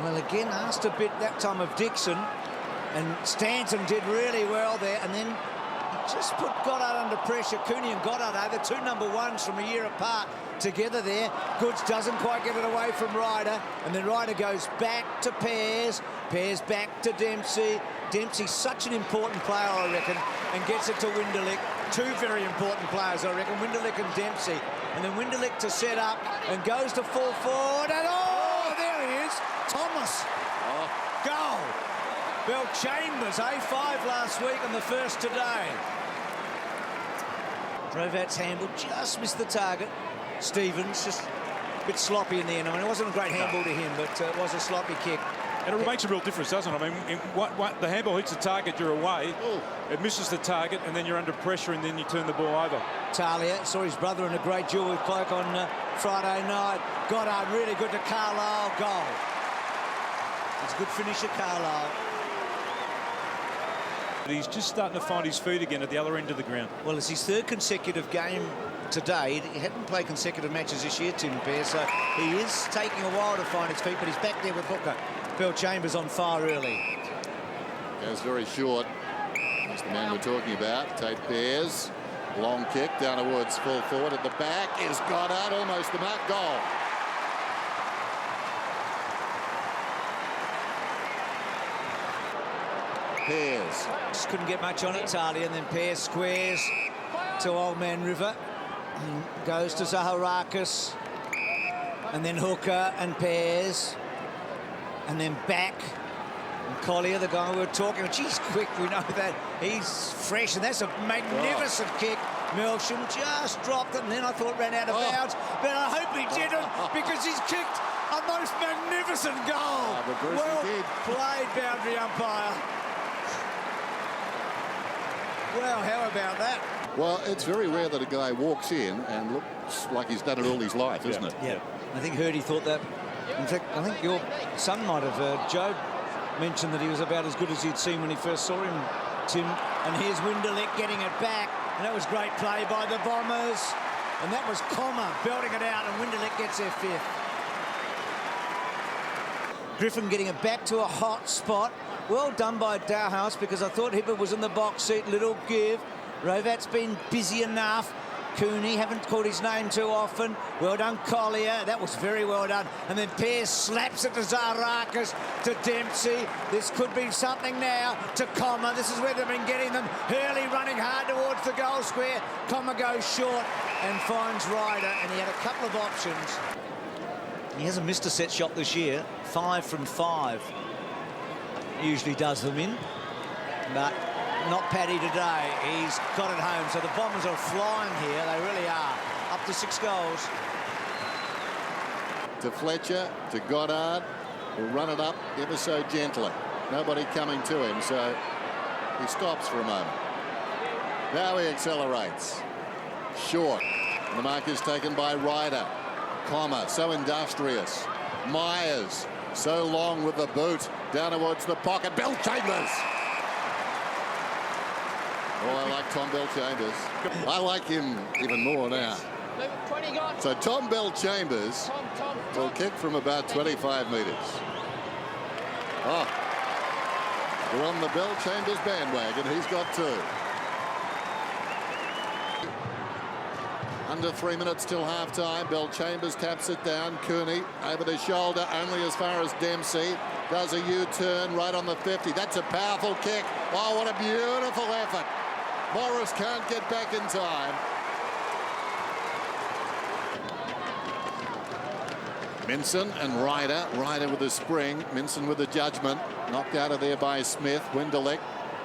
Well, again, asked a bit that time of Dixon, and Stanton did really well there, and then he just put Goddard under pressure. Cooney and Goddard are the two number ones from a year apart together there. Goods doesn't quite get it away from Ryder, and then Ryder goes back to Pears. Pears back to Dempsey. Dempsey's such an important player, I reckon, and gets it to Winderlick. Two very important players, I reckon, Winderlick and Dempsey. And then Winderlick to set up and goes to full forward, and oh, there he is, Thomas. Oh. Goal. Bell Chambers, A5 last week and the first today. Rovat's handball just missed the target. Stevens just a bit sloppy in the end. I mean, it wasn't a great handball to him, but it was a sloppy kick. And it makes a real difference, doesn't it? I mean, what the handball hits the target, you're away. Ooh. It misses the target, and then you're under pressure, and then you turn the ball over. Talia saw his brother in a great duel with Cloak on Friday night. Goddard really good to Carlisle. Goal. It's a good finish at Carlisle. He's just starting to find his feet again at the other end of the ground. Well, it's his third consecutive game today. He hadn't played consecutive matches this year, Tim Pearce, so he is taking a while to find his feet, but he's back there with Hooker. Bell Chambers on fire early. Goes very short. That's the man we're talking about. Tate Pears. Long kick down towards full forward at the back. Is Goddard almost the mark. Goal. Pears. Just couldn't get much on it, Talia, and then Pears squares to Old Man River. And goes to Zaharakis. And then Hooker and Pears. And then back. And Collier, the guy we were talking about, he's quick, we know that. He's fresh, and that's a magnificent kick. Melsham just dropped it, and then I thought ran out of bounds. But I hope he didn't, because he's kicked a most magnificent goal. Well played, boundary umpire. Well, how about that? Well, it's very rare that a guy walks in and looks like he's done it all his life, isn't it? Yeah. I think Hurdy thought that. In fact, I think your son might have, Joe, mentioned that he was about as good as he'd seen when he first saw him, Tim. And here's Winderlick getting it back. And that was great play by the Bombers. And that was Comma belting it out, and Winderlick gets their fifth. Griffin getting it back to a hot spot. Well done by Dowhouse, because I thought Hibbert was in the box seat. Little give. Rovat's been busy enough. Cooney, haven't called his name too often. Well done, Collier. That was very well done. And then Pearce slaps it to Zaharakis, to Dempsey. This could be something now to Comma. This is where they've been getting them. Hurley running hard towards the goal square. Comma goes short and finds Ryder, and he had a couple of options. He hasn't missed a set shot this year. 5 from 5. Usually does them in, but not Paddy today. He's got it home. So the Bombers are flying here. They really are. Up to 6 goals. To Fletcher, to Goddard. Will run it up ever so gently. Nobody coming to him, so he stops for a moment. Now he accelerates. Short. And the mark is taken by Ryder. Comma, so industrious. Myers, so long with the boot. Down towards the pocket. Bell Chambers. Oh, I like Tom Bell Chambers. I like him even more now. So Tom Bell Chambers will kick from about 25 metres. Oh, we're on the Bell Chambers bandwagon. He's got 2. Under 3 minutes till half-time. Bell Chambers taps it down. Cooney over the shoulder, only as far as Dempsey. Does a U-turn right on the 50. That's a powerful kick. Oh, what a beautiful effort. Morris can't get back in time. Minson and Ryder. Ryder with a spring. Minson with the judgment. Knocked out of there by Smith. Winderlick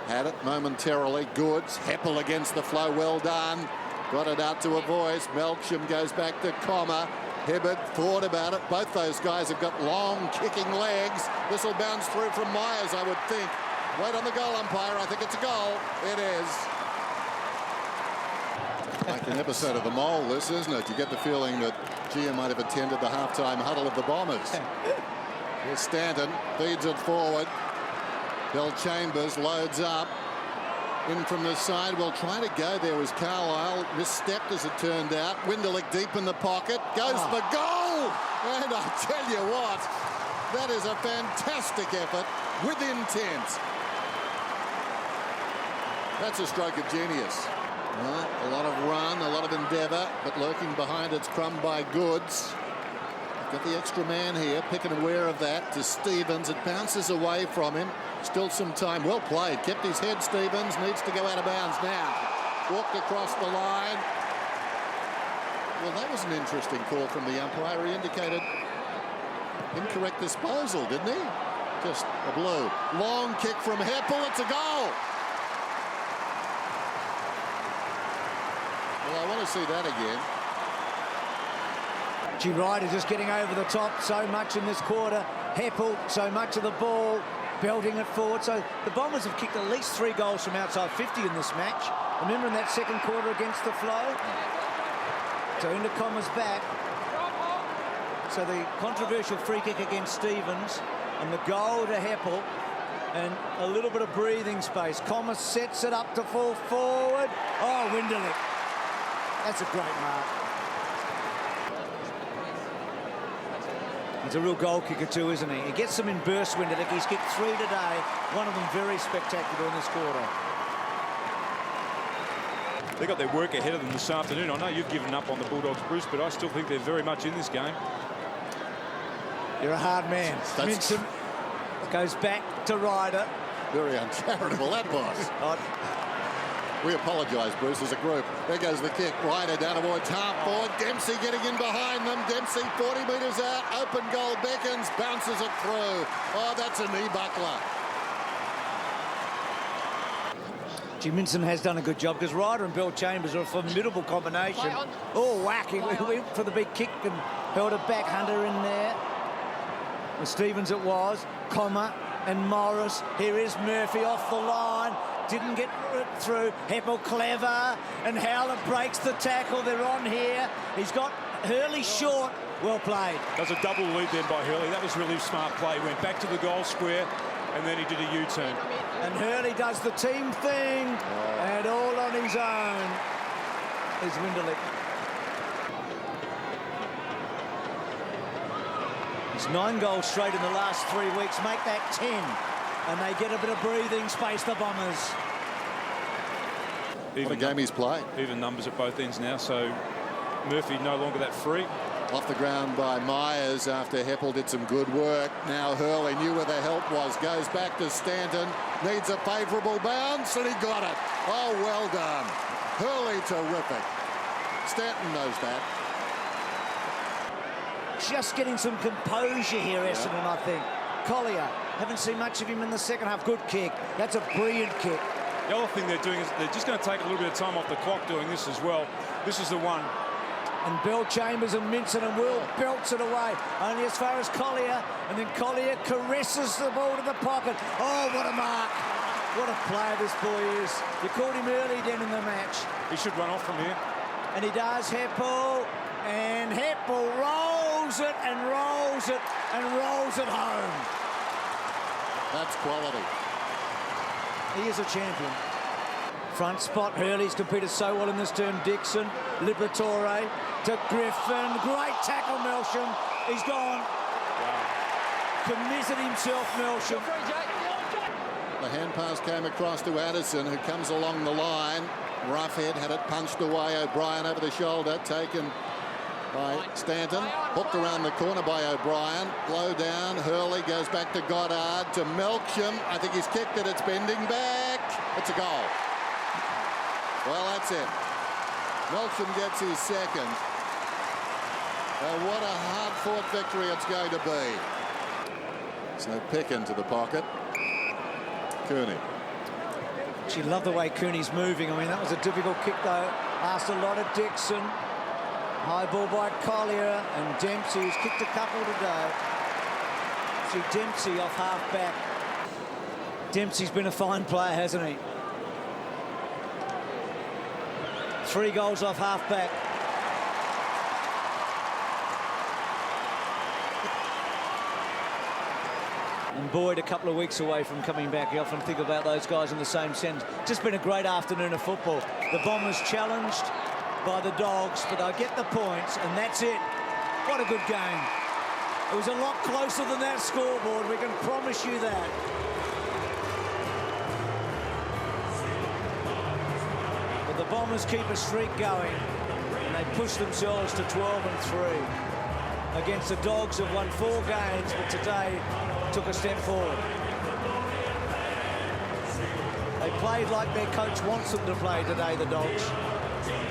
had it momentarily. Goods. Heppel against the flow. Well done. Got it out to a voice. Melksham goes back to Comma. Hibbert thought about it. Both those guys have got long kicking legs. This will bounce through from Myers, I would think. Wait on the goal umpire. I think it's a goal. It is. Like an episode of The Mole, this, isn't it? You get the feeling that Gia might have attended the halftime huddle of the Bombers. Here's Stanton. Feeds it forward. Bell Chambers loads up. In from the side, well, trying to go there was Carlisle. Misstepped as it turned out. Winderlick deep in the pocket. Goes for goal! And I tell you what, That is a fantastic effort with intent. That's a stroke of genius. Well, a lot of run, a lot of endeavour, but lurking behind it's Crumb by Goods. Got the extra man here, picking aware of that to Stevens. It bounces away from him. Still some time. Well played. Kept his head, Stevens. Needs to go out of bounds now. Walked across the line. Well, that was an interesting call from the umpire. He indicated incorrect disposal, didn't he? Just a blue. Long kick from Heppel. It's a goal. Well, I want to see that again. Ryder just getting over the top so much in this quarter. Heppel, so much of the ball, belting it forward. So the Bombers have kicked at least 3 goals from outside 50 in this match. Remember in that second quarter against the Flow? So into Commer's back. So the controversial free kick against Stevens and the goal to Heppel and a little bit of breathing space. Commer sets it up to fall forward. Oh, Winderlich. That's a great mark. He's a real goal kicker too, isn't he? He gets them in bursts, Winderlich. He's kicked 3 today. One of them very spectacular in this quarter. They got their work ahead of them this afternoon. I know you've given up on the Bulldogs, Bruce, but I still think they're very much in this game. You're a hard man. Minson goes back to Ryder. Very uncharitable, that was. We apologise, Bruce, as a group. There goes the kick. Ryder down towards half forward. Dempsey getting in behind them. Dempsey 40 metres out. Open goal beckons. Bounces it through. Oh, that's a knee buckler. Minson has done a good job because Ryder and Bill Chambers are a formidable combination. Oh, whack. He went for the big kick and held it back. Hunter in there. With Stevens it was. Commer and Morris. Here is Murphy off the line. Didn't get through. Heppel clever, and Howler breaks the tackle. They're on here. He's got Hurley short. Well played. That was a double lead then by Hurley. That was really smart play. He went back to the goal square, and then he did a U-turn. And Hurley does the team thing, and all on his own is Winderlich. It's 9 goals straight in the last 3 weeks. Make that 10. And they get a bit of breathing space, the Bombers. What a game he's played. Even numbers at both ends now, so Murphy no longer that free. Off the ground by Myers after Heppel did some good work. Now Hurley knew where the help was. Goes back to Stanton. Needs a favourable bounce, and he got it. Oh, well done. Hurley terrific. Stanton knows that. Just getting some composure here, Essendon, I think. Collier, haven't seen much of him in the second half. Good kick. That's a brilliant kick. The other thing they're doing is they're just going to take a little bit of time off the clock doing this as well. This is the one. And Bill Chambers and Minson and Will belts it away. Only as far as Collier. And then Collier caresses the ball to the pocket. Oh, what a mark. What a player this boy is. You called him early then in the match. He should run off from here. And he does. Heppel. And Heppel rolls it and rolls it and rolls it home. That's quality. He is a champion. Front spot. Hurley's competed so well in this term. Dixon. Liberatore to Griffin. Great tackle, Melsham. He's gone. Wow. Committed himself, Melsham. The hand pass came across to Addison, who comes along the line. Roughhead had it punched away. O'Brien over the shoulder, taken by Stanton. Hooked around the corner by O'Brien. Low down. Hurley goes back to Goddard, to Melksham. I think he's kicked it. It's bending back. It's a goal. Well, that's it. Melksham gets his second. What a hard-fought victory it's going to be. So Pick into the pocket. Cooney. She loved the way Cooney's moving. I mean, that was a difficult kick, though. Asked a lot of Dixon. High ball by Collier, and Dempsey, who's kicked a couple today. See Dempsey off half-back. Dempsey's been a fine player, hasn't he? 3 goals off half-back. And Boyd a couple of weeks away from coming back. You often think about those guys in the same sense. Just been a great afternoon of football. The Bombers challenged by the Dogs, but they'll get the points, and that's it. What a good game. It was a lot closer than that scoreboard, we can promise you that. But the Bombers keep a streak going, and they push themselves to 12-3 against the Dogs who've won 4 games, but today took a step forward. They played like their coach wants them to play today, the Dogs.